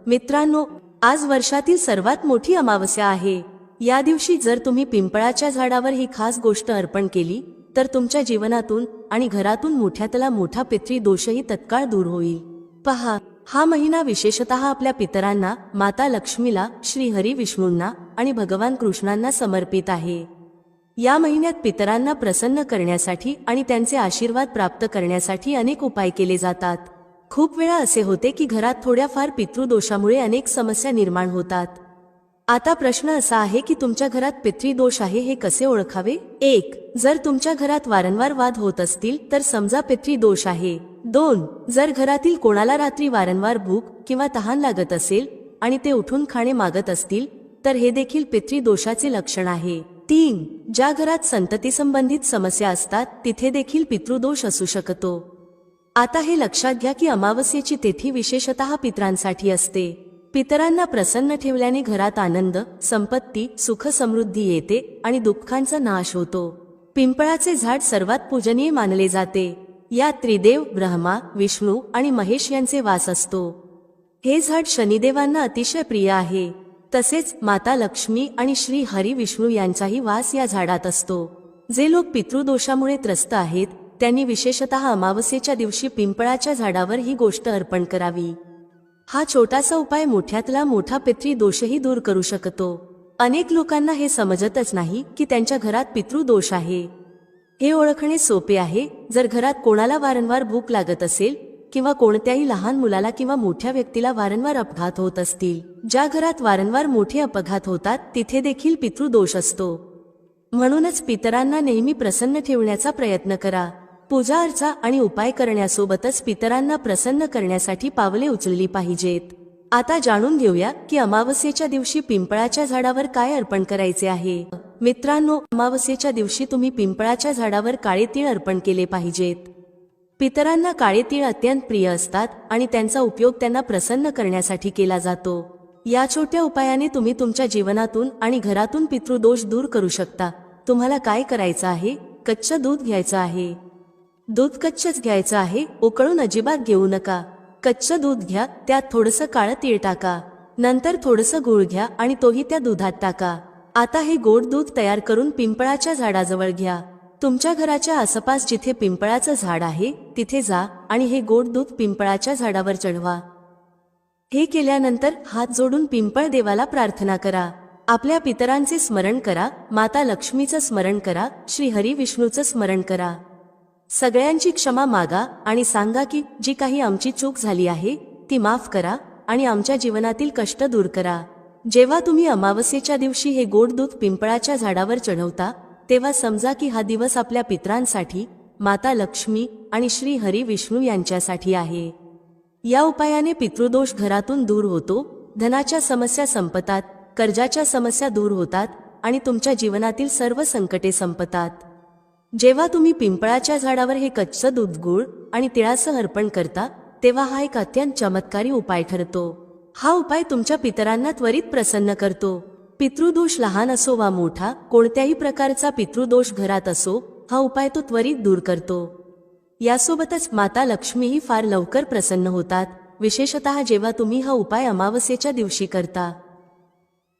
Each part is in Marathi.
मित्रांनो, आज वर्षातील सर्वात मोठी अमावस्या आहे। या दिवशी जर तुम्ही पिंपळाच्या झाडावर ही खास गोष्ट अर्पण केली तर तुमच्या जीवनातून आणि घरातून मोठ्यातला मोठा पितृ दोषही तत्काळ दूर होईल। पहा, हा महिना विशेषतः आपल्या पितरांना, माता लक्ष्मीला, श्री हरी विष्णूंना आणि भगवान कृष्णांना समर्पित आहे। या महिन्यात पितरांना प्रसन्न करण्यासाठी आणि त्यांचे आशीर्वाद प्राप्त करण्यासाठी अनेक उपाय केले जातात। खूप वेळा असे होते की घरात थोड्याफार पितृदोषामुळे अनेक समस्या निर्माण होतात। आता प्रश्न असा आहे की तुमच्या घरात पितृदोष आहे हे कसे ओळखावे? 1. जर तुमच्या घरात वारंवार वाद होत असतील तर समजा पितृदोष आहे। 2. जर घरातील कोणाला रात्री वारंवार भूक किंवा तहान लागत असेल आणि ते उठून खाणे मागत असतील तर हे देखील पितृदोषाचे लक्षण आहे। 3. ज्या घरात संततीसंबंधित समस्या असतात तिथे देखील पितृदोष असू शकतो। आता हे लक्षात घ्या की अमावस्येची तिथी विशेषतः पितरांसाठी असते। पितरांना प्रसन्न ठेवल्याने घरात आनंद, संपत्ती, सुख समृद्धी येते आणि दुःखांचा नाश होतो। पिंपळाचे झाड सर्वात पूजनीय मानले जाते। यात त्रिदेव ब्रह्मा, विष्णू आणि महेश यांचे वास असतो। हे झाड शनिदेवांना अतिशय प्रिय आहे। तसेच माता लक्ष्मी आणि श्री हरी विष्णू यांचाही वास या झाडात असतो। जे लोक पितृदोषामुळे त्रस्त आहेत त्यांनी विशेषतः अमावस्येच्या दिवशी पिंपळाच्या झाडावर ही गोष्ट अर्पण करावी। हा छोटासा उपाय मोठ्यातला मोठा पितृदोषही दूर करू शकतो। अनेक लोकांना हे समजतच नाही की त्यांच्या घरात पितृदोष आहे। हे ओळखणे सोपे आहे। जर घरात कोणाला वारंवार भूक लागत असेल किंवा कोणत्याही लहान मुलाला किंवा मोठ्या व्यक्तीला वारंवार अपघात होत असतील, ज्या घरात वारंवार मोठे अपघात होतात तिथे देखील पितृदोष असतो। म्हणूनच पितरांना नेहमी प्रसन्न ठेवण्याचा प्रयत्न करा। पूजा अर्चा आणि उपाय करण्यासोबतच पितरांना प्रसन्न करण्यासाठी पावले उचलली पाहिजेत। आता जाणून घेऊया की अमावस्येच्या दिवशी पिंपळाच्या झाडावर काय अर्पण करायचे आहे। मित्रांनो, अमावस्येच्या दिवशी तुम्ही पिंपळाच्या झाडावर काळे तीळ अर्पण केले पाहिजेत। पितरांना काळे तीळ अत्यंत प्रिय असतात आणि त्यांचा उपयोग त्यांना प्रसन्न करण्यासाठी केला जातो। या छोट्या उपायाने तुम्ही तुमच्या जीवनातून आणि घरातून पितृदोष दूर करू शकता। तुम्हाला काय करायचं आहे? कच्चं दूध घ्यायचं आहे। दूध कच्चंच घ्यायचं आहे, उकळून अजिबात घेऊ नका। कच्चं दूध घ्या, त्यात थोडंसं काळं तीळ टाका, नंतर थोडंसं गूळ घ्या आणि तोही त्या दुधात टाका। आता हे गोड दूध तयार करून पिंपळाच्या झाडाजवळ घ्या। तुमच्या घराच्या आसपास जिथे पिंपळाचं झाड आहे तिथे जा आणि हे गोड दूध पिंपळाच्या झाडावर चढवा। हे केल्यानंतर हात जोडून पिंपळ देवाला प्रार्थना करा। आपल्या पितरांचे स्मरण करा, माता लक्ष्मीचं स्मरण करा, श्री हरी विष्णूचं स्मरण करा। सगळ्यांची क्षमा मागा आणि सांगा की जी काही आमची चूक झाली आहे ती माफ करा आणि आमच्या जीवनातील कष्ट दूर करा। जेव्हा तुम्ही अमावस्येच्या दिवशी हे गोड दूध पिंपळाच्या झाडावर चढवता तेव्हा समजा की हा दिवस आपल्या पितरांसाठी, माता लक्ष्मी आणि श्री हरी विष्णू यांच्यासाठी आहे। या उपायाने पितृदोष घरातून दूर होतो, धनाच्या समस्या संपतात, कर्जाच्या समस्या दूर होतात आणि तुमच्या जीवनातील सर्व संकटे संपतात। जेव्हा तुम्ही पिंपळाच्या झाडावर हे कच्चं दूध, गूळ आणि तिळासह अर्पण करता तेव्हा हा एक अत्यंत चमत्कारी उपाय ठरतो। हा उपाय तुमच्या पितरांना त्वरित प्रसन्न करतो। पितृदोष लहान असो वा मोठा, कोणत्याही प्रकारचा पितृदोष घरात असो, हा उपाय तो त्वरित दूर करतो। यासोबतच माता लक्ष्मीही फार लवकर प्रसन्न होतात, विशेषतः जेव्हा तुम्ही हा उपाय अमावस्येच्या दिवशी करता।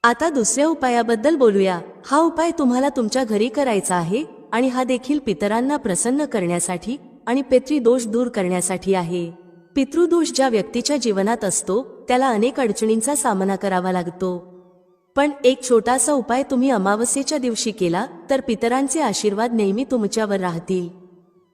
आता दुसऱ्या उपायाबद्दल बोलूया। हा उपाय तुम्हाला तुमच्या घरी करायचा आहे आणि हा देखील पितरांना प्रसन्न करण्यासाठी आणि पितृदोष दूर करण्यासाठी आहे। पितृदोष ज्या व्यक्तीच्या जीवनात असतो त्याला अनेक अडचणींचा सामना करावा लागतो, पण एक छोटासा उपाय तुम्ही अमावस्येच्या दिवशी केला तर पितरांचे आशीर्वाद नेहमी तुमच्यावर राहतील।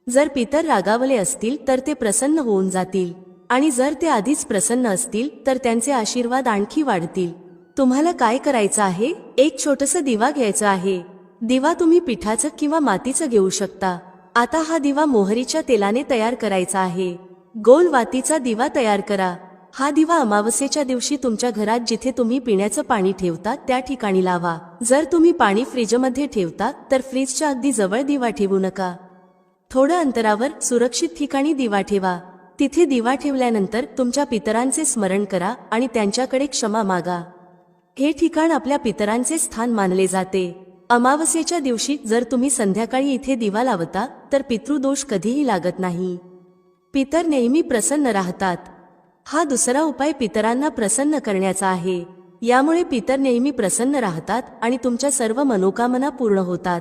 जर पितर रागावले असतील तर ते प्रसन्न होऊन जातील आणि जर ते आधीच प्रसन्न असतील तर त्यांचे आशीर्वाद आणखी वाढतील। तुम्हाला काय करायचं आहे? एक छोटंसं दिवा घ्यायचं आहे। दिवा तुम्ही पिठाचं किंवा मातीचं घेऊ शकता। आता हा दिवा मोहरीच्या तेलाने तयार करायचा आहे। गोल वातीचा दिवा तयार करा। हा दिवा अमावस्येच्या दिवशी तुमच्या घरात जिथे तुम्ही पिण्याचं पाणी ठेवता त्या ठिकाणी लावा। जर तुम्ही पाणी फ्रीजमध्ये ठेवता तर फ्रीजच्या अगदी जवळ दिवा ठेवू नका। थोड्या अंतरावर सुरक्षित ठिकाणी दिवा ठेवा। तिथे दिवा ठेवल्यानंतर तुमच्या पितरांचे स्मरण करा आणि त्यांच्याकडे क्षमा मागा। हे ठिकाण आपल्या पितरांचे स्थान मानले जाते। अमावस्येच्या दिवशी जर तुम्ही संध्याकाळी इथे दिवा लावता तर पितृदोष कधीही लागत नाही। पितर नेहमी प्रसन्न राहतात। हा दुसरा उपाय पितरांना प्रसन्न करण्याचा आहे. यामुळे पितर नेहमी प्रसन्न राहतात आणि तुमच्या सर्व मनोकामना पूर्ण होतात.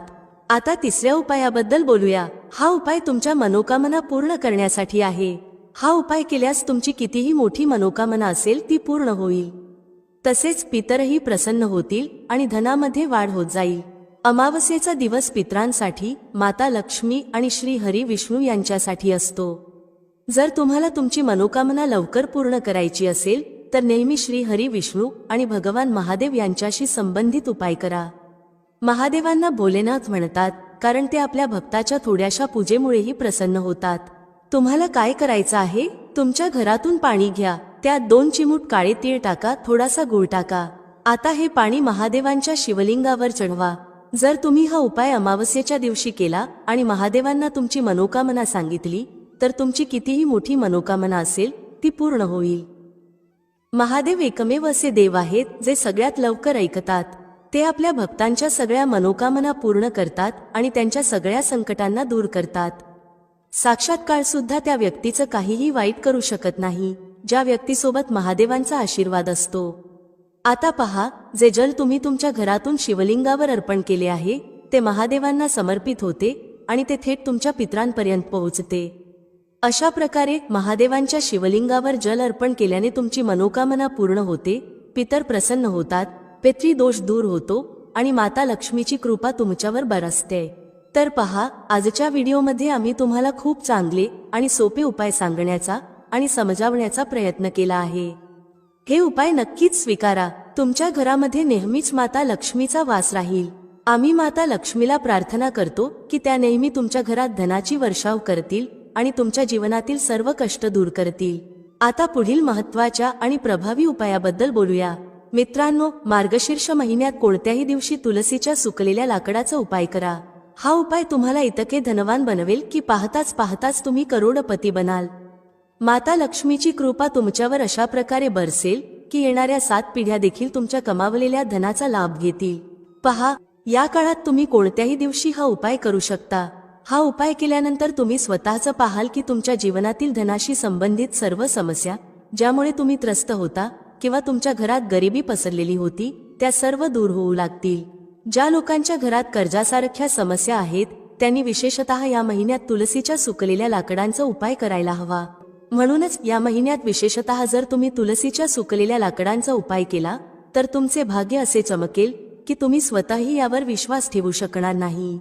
आता तिसऱ्या उपायाबद्दल बोलूया. हा उपाय तुमच्या मनोकामना पूर्ण करण्यासाठी आहे. हा उपाय केल्यास तुमची कितीही मोठी मनोकामना असेल ती पूर्ण होईल. तसेच पितरही प्रसन्न होतील आणि धनामध्ये वाढ होत जाईल. अमावस्येचा दिवस पितरांसाठी, माता लक्ष्मी आणि श्री हरी विष्णू यांच्यासाठी असतो. जर तुम्हाला तुमची मनोकामना लवकर पूर्ण करायची असेल तर नेहमी श्री हरी विष्णू आणि भगवान महादेव यांच्याशी संबंधित उपाय करा. महादेवांना भोलेनाथ म्हणतात कारण ते आपल्या भक्ताच्या थोड्याशा पूजेमुळेही प्रसन्न होतात. तुम्हाला काय करायचं आहे? तुमच्या घरातून पाणी घ्या, त्यात 2 चिमूट काळे तीळ टाका, थोडासा गूळ टाका. आता हे पाणी महादेवांच्या शिवलिंगावर चढवा. जर तुम्ही हा उपाय अमावस्येच्या दिवशी केला आणि महादेवांना तुमची मनोकामना सांगितली तर तुमची कितीही मोठी मनोकामना असेल ती पूर्ण होईल. महादेव एकमेव असे देव आहेत जे सगळ्यात लवकर ऐकतात. ते आपल्या भक्तांच्या सगळ्या मनोकामना पूर्ण करतात आणि त्यांच्या सगळ्या संकटांना दूर करतात. साक्षात काळ सुद्धा त्या व्यक्तीचं काहीही वाईट करू शकत नाही ज्या व्यक्तीसोबत महादेवांचा आशीर्वाद असतो. आता पहा, जे जल तुम्ही तुमच्या घरातून शिवलिंगावर अर्पण केले आहे ते महादेवांना समर्पित होते आणि ते थेट तुमच्या पितरांपर्यंत पोहोचते. अशा प्रकारे महादेवांच्या शिवलिंगावर जल अर्पण केल्याने तुमची मनोकामना पूर्ण होते, पितर प्रसन्न होतात, पितृदोष दूर होतो आणि माता लक्ष्मीची कृपा तुमच्यावर बरसते. तर पहा, आजच्या व्हिडिओमध्ये आम्ही तुम्हाला खूप चांगले आणि सोपे उपाय सांगण्याचा आणि समजावण्याचा प्रयत्न केला आहे. हे उपाय नक्कीच स्वीकारा. तुमच्या घरामध्ये नेहमीच माता लक्ष्मीचा वास राहील. आम्ही माता लक्ष्मीला प्रार्थना करतो की त्या नेहमी तुमच्या घरात धनाची वर्षाव करतील आणि तुमच्या जीवनातील सर्व कष्ट दूर करतील. आता पुढील महत्त्वाच्या आणि प्रभावी उपायाबद्दल बोलूया. मित्रांनो, मार्गशीर्ष महिन्यात कोणत्याही दिवशी तुलसीच्या सुकलेल्या लाकडाचा उपाय करा. हा उपाय तुम्हाला इतके धनवान बनवेल की पाहताच पाहताच तुम्ही करोडपती बनाल. माता लक्ष्मीची कृपा तुमच्यावर अशा प्रकारे बरसेल की येणाऱ्या 7 पिढ्या देखील तुमच्या कमावलेल्या धनाचा लाभ घेतील. पहा, या काळात तुम्ही कोणत्याही दिवशी हा उपाय करू शकता. हा उपाय केल्यानंतर तुम्ही स्वतःच पाहाल की तुमच्या जीवनातील धनाशी संबंधित सर्व समस्या ज्यामुळे तुम्ही त्रस्त होता किंवा तुमच्या घरात गरिबी पसरलेली होती त्या सर्व दूर होऊ लागतील. ज्या लोकांच्या घरात कर्जासारख्या समस्या आहेत त्यांनी विशेषतः या महिन्यात तुलसीच्या सुकलेल्या लाकडांचा उपाय करायला हवा. म्हणूनच या महिन्यात विशेषतः जर तुम्ही तुलसीच्या सुकलेल्या लाकडांचा उपाय केला तर तुमचे भाग्य असे चमकेल की तुम्ही स्वतःही यावर विश्वास ठेवू शकणार नाही.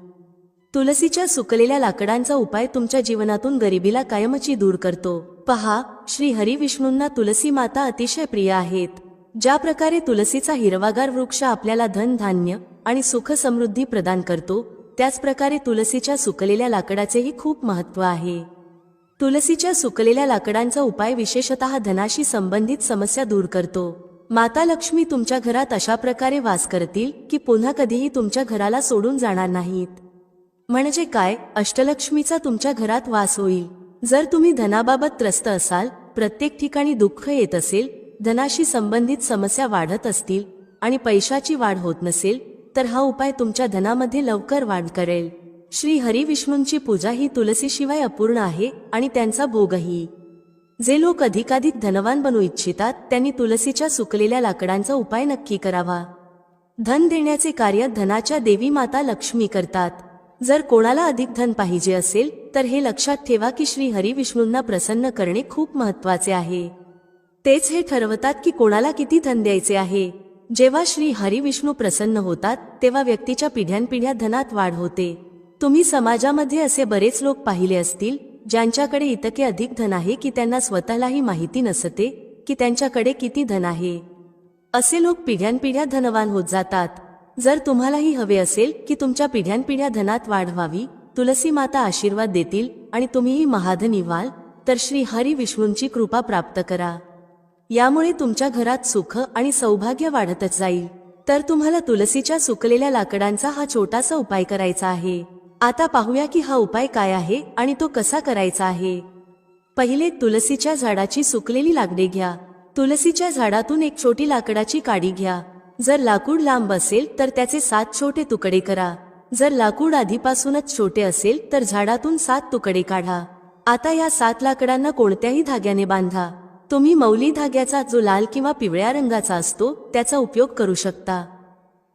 तुलसीच्या सुकलेल्या लाकडांचा उपाय तुमच्या जीवनातून गरिबीला कायमची दूर करतो. पहा, श्री हरी विष्णूंना तुलसी माता अतिशय प्रिय आहेत. ज्या प्रकारे तुलसीचा हिरवागार वृक्ष आपल्याला धन, धान्य आणि सुख समृद्धी प्रदान करतो, त्याच प्रकारे तुलसीच्या सुकलेल्या लाकडाचेही खूप महत्त्व आहे. तुलसीच्या सुकलेल्या लाकडांचा उपाय विशेषतः धनाशी संबंधित समस्या दूर करतो. माता लक्ष्मी तुमच्या घरात अशा प्रकारे वास करतील की पुन्हा कधीही तुमच्या घराला सोडून जाणार नाहीत. म्हणजे काय, अष्टलक्ष्मीचा तुमच्या घरात वास होईल. जर तुम्ही धनाबाबत त्रस्त असाल, प्रत्येक ठिकाणी दुःख येत असेल, धनाशी संबंधित समस्या वाढत असतील आणि पैशाची वाढ होत नसेल तर हा उपाय तुमच्या धनामध्ये लवकर वाढ करेल. श्री हरी विष्णूंची पूजा ही तुलसीशिवाय अपूर्ण आहे आणि त्यांचा भोगही. जे लोक अधिकाधिक धनवान बनू इच्छितात त्यांनी तुलसीच्या सुकलेल्या लाकडांचा उपाय नक्की करावा. धन देण्याचे कार्य धनाच्या देवी माता लक्ष्मी करतात. जर कोणाला अधिक धन पाहिजे असेल तर हे लक्षात ठेवा की श्री हरी विष्णूंना प्रसन्न करणे खूप महत्त्वाचे आहे. तेच हे ठरवतात की कोणाला किती धन द्यायचे आहे. जेव्हा श्री हरी विष्णू प्रसन्न होतात तेव्हा व्यक्तीच्या पिढ्यानपिढ्या धनात वाढ होते. तुम्ही समाजामध्ये असे बरेच लोक पाहिले असतील ज्यांच्याकडे इतके अधिक धन आहे की त्यांना स्वतःलाही माहिती नसते की त्यांच्याकडे किती धन आहे. असे लोक पिढ्यानपिढ्या धनवान होत जातात. जर तुम्हालाही हवे असेल की तुमच्या पिढ्यानपिढ्या धनात वाढ व्हावी, तुलसी माता आशीर्वाद देतील आणि तुम्हीही महाधनी व्हाल, तर श्री हरी विष्णूंची कृपा प्राप्त करा. यामुळे तुमच्या घरात सुख आणि सौभाग्य वाढतच जाईल. तर तुम्हाला तुलसीच्या सुकलेल्या लाकडांचा हा छोटासा उपाय करायचा आहे. आता पाहूया की हा उपाय काय आहे आणि तो कसा करायचा आहे. पहिले, तुलसीच्या झाडाची सुकलेली लाकडे घ्या. तुलसीच्या झाडातून एक छोटी लाकडाची काडी घ्या. जर लाकूड लांब असेल तर त्याचे 7 छोटे तुकडे करा. जर लाकूड आधीपासूनच छोटे असेल तर झाडातून 7 तुकडे काढा. आता या 7 लाकडांना कोणत्याही धाग्याने बांधा. तुम्ही मौली धाग्याचा, जो लाल किंवा पिवळ्या रंगाचा असतो, त्याचा उपयोग करू शकता.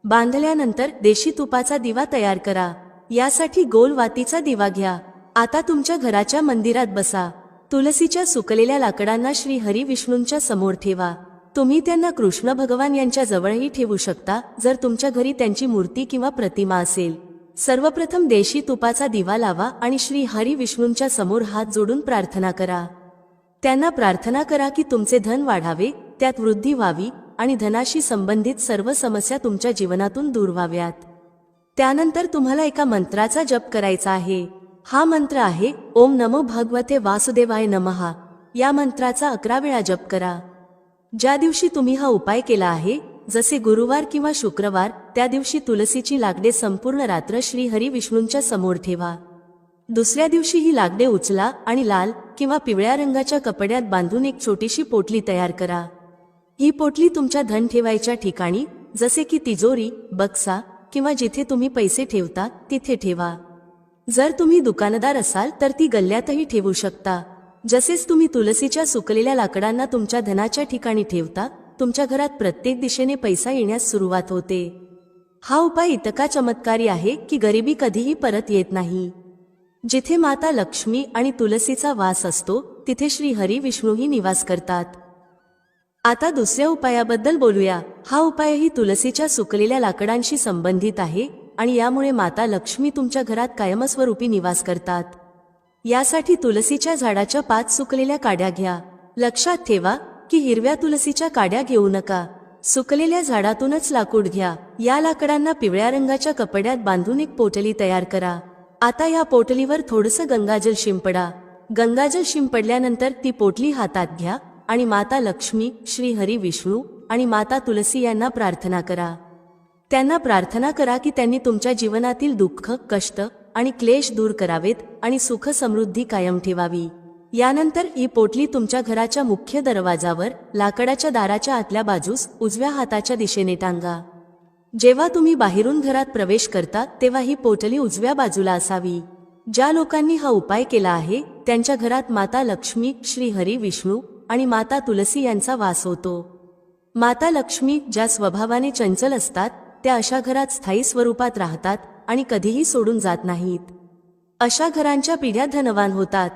बांधल्यानंतर देशी तुपाचा दिवा तयार करा. यासाठी गोल वातीचा दिवा घ्या. आता तुमच्या घराच्या मंदिरात बसा. तुलसीच्या सुकलेल्या लाकडांना श्री हरी विष्णूंच्या समोर ठेवा. तुम्ही त्यांना कृष्ण भगवान यांच्या जवळही ठेवू शकता, जर तुमच्या घरी त्यांची मूर्ती किंवा प्रतिमा असेल. सर्वप्रथम देशी तुपाचा दिवा लावा आणि श्री हरी विष्णूंच्या समोर हात जोडून प्रार्थना करा. त्यांना प्रार्थना करा की तुमचे धन वाढावे, त्यात वृद्धी व्हावी आणि धनाशी संबंधित सर्व समस्या तुमच्या जीवनातून दूर व्हाव्यात. त्यानंतर तुम्हाला एका मंत्राचा जप करायचा आहे. हा मंत्र आहे ओम नमो भगवते वासुदेवाय नमः. या मंत्राचा 11 वेळा जप करा. ज्या दिवशी तुम्ही हा उपाय केला आहे, जसे गुरुवार किंवा शुक्रवार, त्या दिवशी तुलसीची लाकडे संपूर्ण रात्र श्री हरी विष्णूंच्या समोर ठेवा. दुसऱ्या दिवशी ही लाकडे उचला आणि लाल किंवा पिवळ्या रंगाच्या कपड्यात बांधून एक छोटीशी पोटली तयार करा. ही पोटली तुमच्या धन ठेवायच्या ठिकाणी, जसे की तिजोरी, बक्सा किंवा जिथे तुम्ही पैसे ठेवता तिथे ठेवा. जर तुम्ही दुकानदार असाल तर ती गल्ल्यातही ठेवू शकता. जसेच तुम्ही तुलसीच्या सुकलेल्या लाकडांना तुमच्या धनाच्या ठिकाणी ठेवता, तुमच्या घरात प्रत्येक दिशेने पैसा येण्यास सुरुवात होते. हा उपाय इतका चमत्कारी आहे की गरिबी कधीही परत येत नाही. जिथे माता लक्ष्मी आणि तुलसीचा वास असतो, तिथे श्री हरी विष्णूही निवास करतात. आता दुसऱ्या उपायाबद्दल बोलूया. हा उपायही तुलसीच्या सुकलेल्या लाकडांशी संबंधित आहे आणि यामुळे माता लक्ष्मी तुमच्या घरात कायमस्वरूपी निवास करतात. यासाठी तुलसीच्या झाडाच्या 5 सुकलेल्या काड्या घ्या. लक्षात ठेवा की हिरव्या तुलसीच्या काड्या घेऊ नका. सुकलेल्या झाडातूनच लाकूड घ्या. या लाकडांना पिवळ्या रंगाच्या कपड्यात बांधून एक पोटली तयार करा. आता या पोटलीवर थोडंसं गंगाजल शिंपडा. गंगाजल शिंपडल्यानंतर ती पोटली हातात घ्या आणि माता लक्ष्मी, श्री हरी विष्णू आणि माता तुलसी यांना प्रार्थना करा. त्यांना प्रार्थना करा की त्यांनी तुमच्या जीवनातील दुःख, कष्ट आणि क्लेश दूर करावेत आणि सुख समृद्धी कायम ठेवावी. यानंतर ही पोटली तुमच्या घराच्या मुख्य दरवाजावर, लाकडाच्या दाराच्या आतल्या बाजूस, उजव्या हाताच्या दिशेने टांगा. जेव्हा तुम्ही बाहेरून घरात प्रवेश करता तेव्हा ही पोटली उजव्या बाजूला असावी. ज्या लोकांनी हा उपाय केला आहे त्यांच्या घरात माता लक्ष्मी, श्री हरी विष्णू आणि माता तुलसी यांचा वास होतो. माता लक्ष्मी ज्या स्वभावाने चंचल असतात, त्या अशा घरात स्थायी स्वरूपात राहतात आणि कधीही सोडून जात नाहीत. अशा घरांच्या पिढ्या धनवान होतात.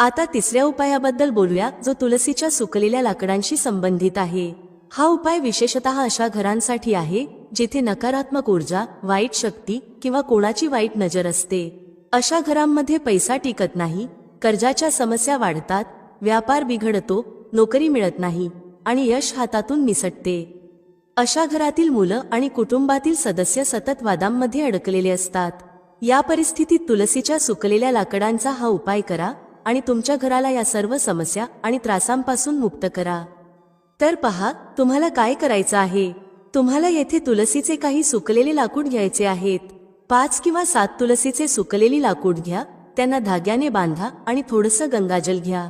आता तिसऱ्या उपायाबद्दल बोलूया, जो तुलसीच्या सुकलेल्या लाकडांशी संबंधित आहे. हा उपाय विशेषतः अशा घरांसाठी आहे जिथे नकारात्मक ऊर्जा, वाईट शक्ती किंवा कोणाची वाईट नजर असते. अशा घरांमध्ये पैसा टिकत नाही, कर्जाच्या समस्या वाढतात, व्यापार बिघडतो, नोकरी मिळत नाही आणि यश हातातून निसटते. अशा घरातील मुलं आणि कुटुंबातील सदस्य सतत वादांमध्ये अडकलेले असतात. या परिस्थितीत तुलसीच्या सुकलेल्या लाकडांचा हा उपाय करा आणि तुमच्या घराला या सर्व समस्या आणि त्रासांपासून मुक्त करा. तर पहा, तुम्हाला काय करायचं आहे. तुम्हाला येथे तुलसीचे काही सुकलेले लाकूड घ्यायचे आहेत. 5 किंवा 7 तुलसीचे सुकलेली लाकूड घ्या. त्यांना धाग्याने बांधा आणि थोडंसं गंगाजल घ्या.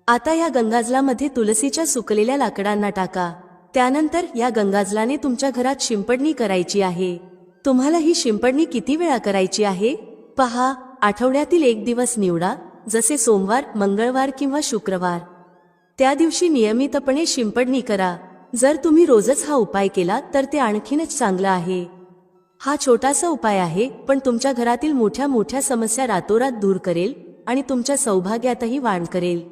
आता या गंगाजलामध्ये तुलसीच्या सुकलेल्या लाकडांना टाका. त्यानंतर या गंगाजलाने तुमच्या घरात शिंपडणी करायची आहे. तुम्हाला ही शिंपडणी किती वेळा करायची आहे? पहा, आठवड्यातील एक दिवस निवडा, जसे सोमवार, मंगळवार किंवा शुक्रवार. त्या दिवशी नियमितपणे शिंपडणी करा. जर तुम्ही रोजच हा उपाय केला तर ते आणखीनच चांगलं आहे. हा छोटासा उपाय आहे, पण तुमच्या घरातील मोठ्या मोठ्या समस्या रातोरात दूर करेल आणि तुमच्या सौभाग्यातही वाढ करेल.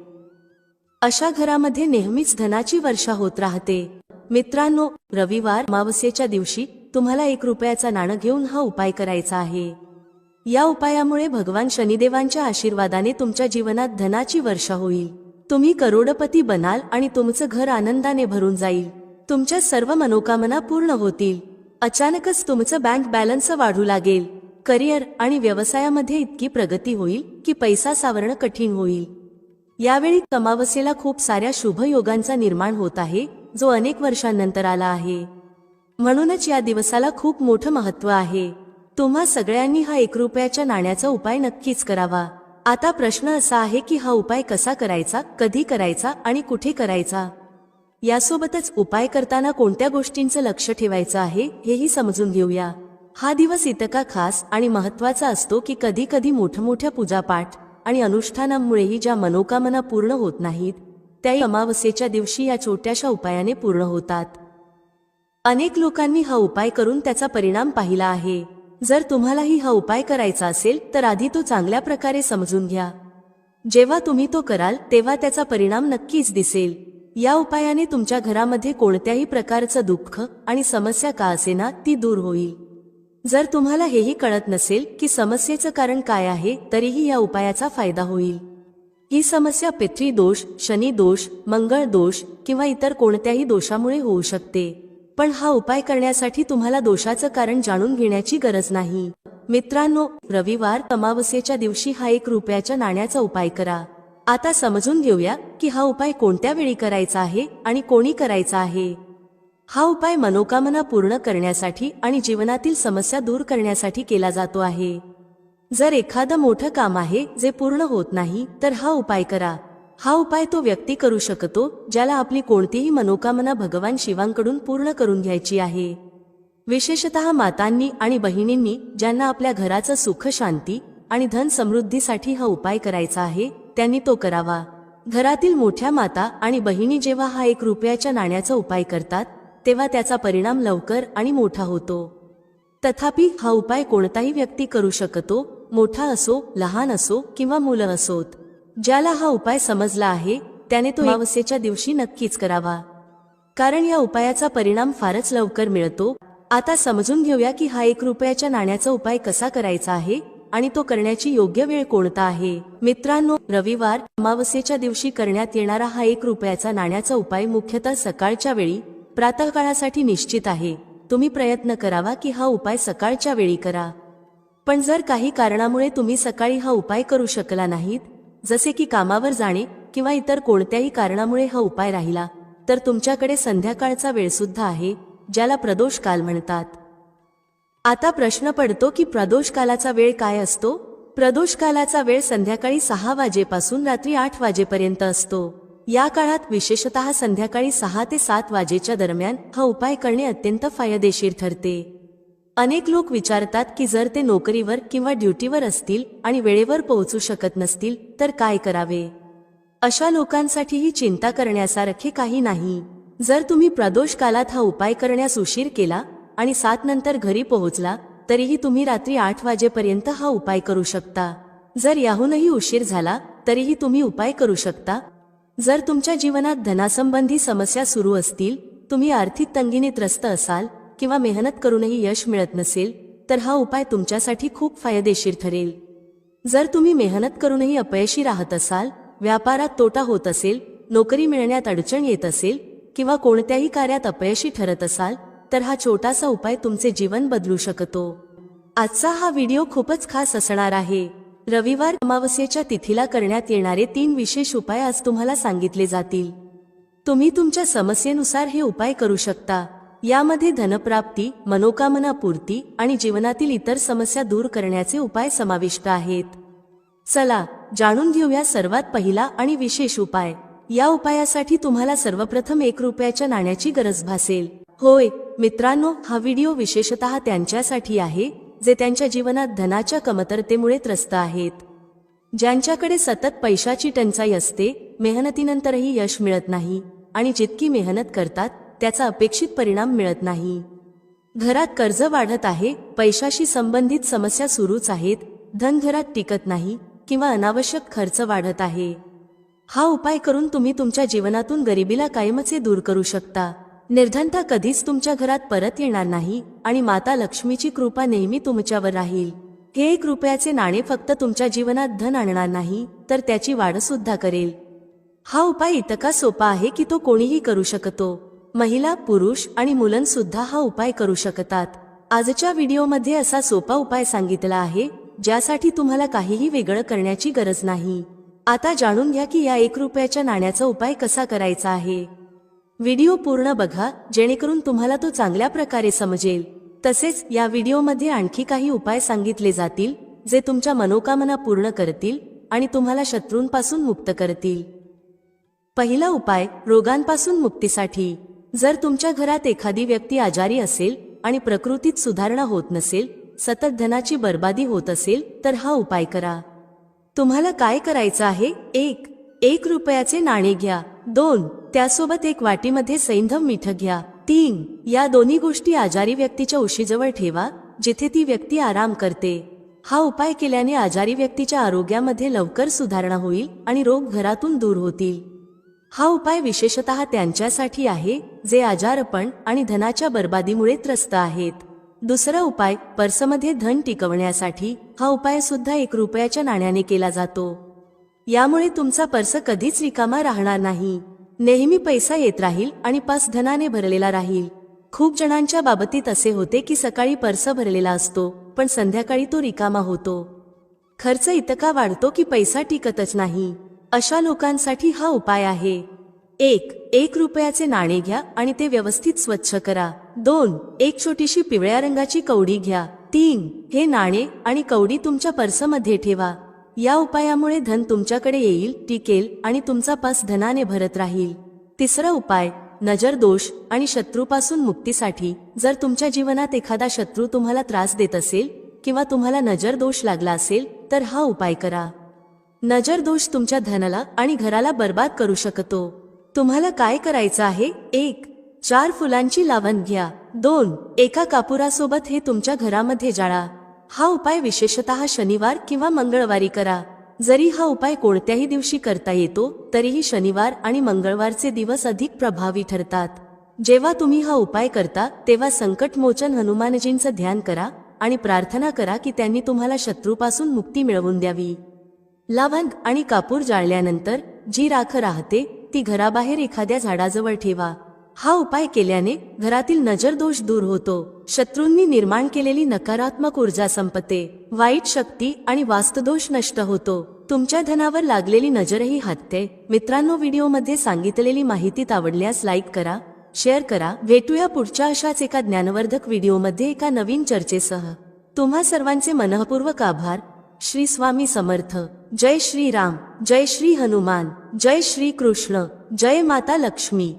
अशा घरामध्ये नेहमीच धनाची वर्षा होत राहते. मित्रांनो, रविवार अमावस्येच्या दिवशी तुम्हाला 1 रुपयाचा नाणं घेऊन हा उपाय करायचा आहे. या उपायामुळे भगवान शनिदेवांच्या आशीर्वादाने तुमच्या जीवनात धनाची वर्षा होईल. तुम्ही करोडपती बनाल आणि तुमचं घर आनंदाने भरून जाईल. तुमच्या सर्व मनोकामना पूर्ण होतील. अचानकच तुमचं बँक बॅलन्स वाढू लागेल. करिअर आणि व्यवसायामध्ये इतकी प्रगती होईल की पैसा सावरणं कठीण होईल. यावेळी अमावस्येला खूप साऱ्या शुभ योगांचा निर्माण होत आहे, जो अनेक वर्षांनंतर आला आहे. म्हणूनच या दिवसाला खूप मोठं महत्त्व आहे. तुम्हा सगळ्यांनी हा 1 रुपयाच्या नाण्याचा उपाय नक्कीच करावा. आता प्रश्न असा आहे की हा उपाय कसा करायचा, कधी करायचा आणि कुठे करायचा. यासोबतच उपाय करताना कोणत्या गोष्टींचं लक्ष ठेवायचं आहे हेही समजून घेऊया. हा दिवस इतका खास आणि महत्त्वाचा असतो की कधी कधी मोठमोठ्या पूजापाठ आणि अनुष्ठानांमुळेही ज्या मनोकामना पूर्ण होत नाहीत, त्याही अमावस्येच्या दिवशी या छोट्याशा उपायाने पूर्ण होतात. अनेक लोकांनी हा उपाय करून त्याचा परिणाम पाहिला आहे. जर तुम्हालाही हा उपाय करायचा असेल तर आधी तो चांगल्या प्रकारे समजून घ्या. जेव्हा तुम्ही तो कराल तेव्हा त्याचा परिणाम नक्कीच दिसेल. या उपायाने तुमच्या घरामध्ये कोणत्याही प्रकारचं दुःख आणि समस्या का असेना ती दूर होईल. जर तुम्हाला हेही कळत नसेल की समस्येचं कारण काय आहे तरीही या उपायाचा फायदा होईल. ही समस्या पितृ दोष, शनी दोष, मंगळ दोष किंवा इतर कोणत्याही दोषामुळे होऊ शकते. पण हा उपाय करण्यासाठी तुम्हाला दोषाचं कारण जाणून घेण्याची गरज नाही. मित्रांनो, रविवार अमावस्येच्या दिवशी हा 1 रुपयाच्या नाण्याचा उपाय करा. आता समजून घेऊया की हा उपाय कोणत्या वेळी करायचा आहे आणि कोणी करायचा आहे. हा उपाय मनोकामना पूर्ण करण्यासाठी आणि जीवनातील समस्या दूर करण्यासाठी केला जातो आहे. जर एखादं मोठं काम आहे जे पूर्ण होत नाही तर हा उपाय करा. हा उपाय तो व्यक्ती करू शकतो ज्याला आपली कोणतीही मनोकामना भगवान शिवांकडून पूर्ण करून घ्यायची आहे. विशेषतः मातांनी आणि बहिणींनी ज्यांना आपल्या घराचं सुख, शांती आणि धन समृद्धीसाठी हा उपाय करायचा आहे त्यांनी तो करावा. घरातील मोठ्या माता आणि बहिणी जेव्हा हा 1 रुपयाच्या नाण्याचा उपाय करतात तेव्हा त्याचा परिणाम लवकर आणि मोठा होतो. तथापि हा उपाय कोणताही व्यक्ती करू शकतो, मोठा असो, लहान असो किंवा मुलं असोत. ज्याला हा उपाय समजला आहे त्याने तो अमावस्येच्या दिवशी नक्कीच करावा, कारण या उपायाचा परिणाम फारच लवकर मिळतो. आता समजून घेऊया की हा 1 रुपयाच्या नाण्याचा उपाय कसा करायचा आहे आणि तो करण्याची योग्य वेळ कोणता आहे. मित्रांनो, रविवार अमावस्येच्या दिवशी करण्यात येणारा हा 1 रुपयाचा नाण्याचा उपाय मुख्यतः सकाळच्या वेळी प्रातःकाळासाठी निश्चित आहे. तुम्ही प्रयत्न करावा की हा उपाय सकाळच्या वेळी करा. पण जर काही कारणामुळे तुम्ही सकाळी हा उपाय करू शकला नाहीत, जसे की कामावर जाणे किंवा इतर कोणत्याही कारणामुळे हा उपाय राहिला, तर तुमच्याकडे संध्याकाळचा वेळ सुद्धा आहे, ज्याला प्रदोष काल म्हणतात. आता प्रश्न पडतो की प्रदोष कालाचा वेळ काय असतो. प्रदोष कालाचा वेळ संध्याकाळी 6 वाजेपासून रात्री 8 वाजेपर्यंत असतो. या काळात विशेषतः संध्याकाळी 6 ते 7 वाजेच्या दरम्यान हा उपाय करणे अत्यंत फायदेशीर ठरते. अनेक लोक विचारतात की जर ते नोकरीवर किंवा ड्युटीवर असतील आणि वेळेवर पोहोचू शकत नसतील तर काय करावे. अशा लोकांसाठीही चिंता करण्यासारखे काही नाही. जर तुम्ही प्रदोष कालात हा उपाय करण्यास उशीर केला आणि 7 नंतर घरी पोहोचला तरीही तुम्ही रात्री 8 वाजेपर्यंत हा उपाय करू शकता. जर याहूनही उशीर झाला तरीही तुम्ही उपाय करू शकता. जर तुमच्या जीवनात धनासंबंधी समस्या सुरू असतील, तुम्ही आर्थिक तंगीने त्रस्त असाल किंवा मेहनत करूनही यश मिळत नसेल तर हा उपाय तुमच्यासाठी खूप फायदेशीर ठरेल. जर तुम्ही मेहनत करूनही अपयशी राहत असाल, व्यापारात तोटा होत असेल, नोकरी मिळण्यात अडचण येत असेल किंवा कोणत्याही कार्यात अपयशी ठरत असाल तर हा छोटासा उपाय तुमचे जीवन बदलू शकतो. आजचा हा व्हिडिओ खूपच खास असणार आहे. रविवार अमावस्येच्या तिथीला करण्यात येणारे 3 विशेष उपाय आज तुम्हाला सांगितले जातील. तुम्ही तुमच्या समस्येनुसार हे उपाय करू शकता. यामध्ये धनप्राप्ती, मनोकामना पूर्ती आणि जीवनातील इतर समस्या दूर करण्याचे उपाय समाविष्ट आहेत. चला जाणून घेऊया सर्वात पहिला आणि विशेष उपाय. या उपायासाठी तुम्हाला सर्वप्रथम 1 रुपयाच्या नाण्याची गरज भासेल. होय मित्रांनो, हा व्हिडिओ विशेषतः त्यांच्यासाठी आहे जे त्यांच्या जीवनात धनाच्या कमतरतेमुळे त्रस्त आहेत, ज्यांच्याकडे सतत पैशाची टंचाई असते, मेहनतीनंतरही यश मिळत नाही आणि जितकी मेहनत करतात त्याचा अपेक्षित परिणाम मिळत नाही. घरात कर्ज वाढत आहे, पैशाशी संबंधित समस्या सुरूच आहेत, धन घरात टिकत नाही किंवा अनावश्यक खर्च वाढत आहे. हा उपाय करून तुम्ही तुमच्या जीवनातून गरिबीला कायमचे दूर करू शकता. निर्धनता कधीच तुमच्या घरात परत येणार नाही आणि माता लक्ष्मीची कृपा नेहमी तुमच्यावर राहील. हे 1 रुपयाचे नाणे फक्त तुमच्या जीवनात धन आणणार नाही तर त्याची वाढ सुद्धा करेल. हा उपाय इतका सोपा आहे की तो कोणीही करू शकतो. महिला, पुरुष आणि मुलंसुद्धा हा उपाय करू शकतात. आजच्या व्हिडिओमध्ये असा सोपा उपाय सांगितला आहे ज्यासाठी तुम्हाला काहीही वेगळं करण्याची गरज नाही. आता जाणून घ्या की या 1 रुपयाच्या नाण्याचा उपाय कसा करायचा आहे. व्हिडिओ पूर्ण बघा जेणेकरून तुम्हाला तो चांगल्या प्रकारे समजेल. तसेच या व्हिडिओमध्ये आणखी काही उपाय सांगितले जातील जे तुमच्या मनोकामना पूर्ण करतील आणि तुम्हाला शत्रूंपासून मुक्त करतील. पहिला उपाय, रोगांपासून मुक्तीसाठी. जर तुमच्या घरात एखादी व्यक्ती आजारी असेल आणि प्रकृतीत सुधारणा होत नसेल, सतत धनाची बर्बादी होत असेल तर हा उपाय करा. तुम्हाला काय करायचं आहे. 1 रुपयाचे नाणे घ्या. 2. त्यासोबत एक वाटीमध्ये सैंधव मीठ घ्या. 3. या दोन्ही गोष्टी आजारी व्यक्तीच्या उशीजवळ ठेवा, जिथे ती व्यक्ती आराम करते. हा उपाय केल्याने आजारी व्यक्तीच्या आरोग्यामध्ये लवकर सुधारणा होईल आणि रोग घरातून दूर होतील. हा उपाय विशेषतः त्यांच्यासाठी आहे जे आजारपण आणि धनाच्या बर्बादीमुळे त्रस्त आहेत. दुसरा उपाय, पर्समध्ये धन टिकवण्यासाठी. हा उपाय सुद्धा 1 रुपयाच्या नाण्याने केला जातो. यामुळे तुमचा पर्स कधीच रिकामा राहणार नाही. नेहमी पैसा येत राहील आणि पर्स धनाने भरलेला राहील. खूप जणांच्या बाबतीत असे होते की सकाळी पर्स भरलेला असतो, पण संध्याकाळी तो रिकामा होतो. खर्च इतका वाढतो की पैसा टिकतच नाही. अशा लोकांसाठी हा उपाय आहे. 1 रुपयाचे नाणे घ्या आणि ते व्यवस्थित स्वच्छ करा. 2. एक छोटीशी पिवळ्या रंगाची कवडी घ्या. 3. हे नाणे आणि कवडी तुमच्या पर्समध्ये ठेवा. या उपायामुळे धन तुमच्याकडे येईल, टिकेल आणि तुमचा पर्स धनाने भरत राहील. तिसरा उपाय, नजर दोष आणि शत्रूपासून मुक्तीसाठी. जर तुमच्या जीवनात एखादा शत्रू तुम्हाला त्रास देत असेल किंवा तुम्हाला नजर दोष लागला असेल तर हा उपाय करा. नजर दोष तुमच्या धनाला आणि घराला बर्बाद करू शकतो. तुम्हाला काय करायचं आहे? 1. 4 फुलांची लावण घ्या. 2. एका कापुरासोबत हे तुमच्या घरामध्ये जाळा. हा उपाय विशेषतः शनिवार किंवा मंगळवारी करा. जरी हा उपाय कोणत्याही दिवशी करता येतो, तरीही शनिवार आणि मंगळवारचे दिवस अधिक प्रभावी ठरतात. जेव्हा तुम्ही हा उपाय करता तेव्हा संकटमोचन हनुमानजींचं ध्यान करा आणि प्रार्थना करा की त्यांनी तुम्हाला शत्रूपासून मुक्ती मिळवून द्यावी. लवंग आणि कापूर जाळल्यानंतर जी राख राहते ती घराबाहेर एखाद्या झाडाजवळ ठेवा. हा उपाय केल्याने घरातील नजर दोष दूर होतो. शत्रूंनी निर्माण केलेली नकारात्मक ऊर्जा संपते. वाईट शक्ती आणि वास्तुदोष नष्ट होतो. तुमच्या धनावर लागलेली नजरही हटते. मित्रांनो, व्हिडिओमध्ये सांगितलेली माहिती आवडल्यास लाईक करा, शेअर करा. भेटूया पुढच्या अशाच एका ज्ञानवर्धक व्हिडिओमध्ये एका नवीन चर्चेसह. तुम्हा सर्वांचे मनःपूर्वक आभार. श्री स्वामी समर्थ. जय श्री राम, जय श्री हनुमान, जय श्री कृष्ण, जय माता लक्ष्मी.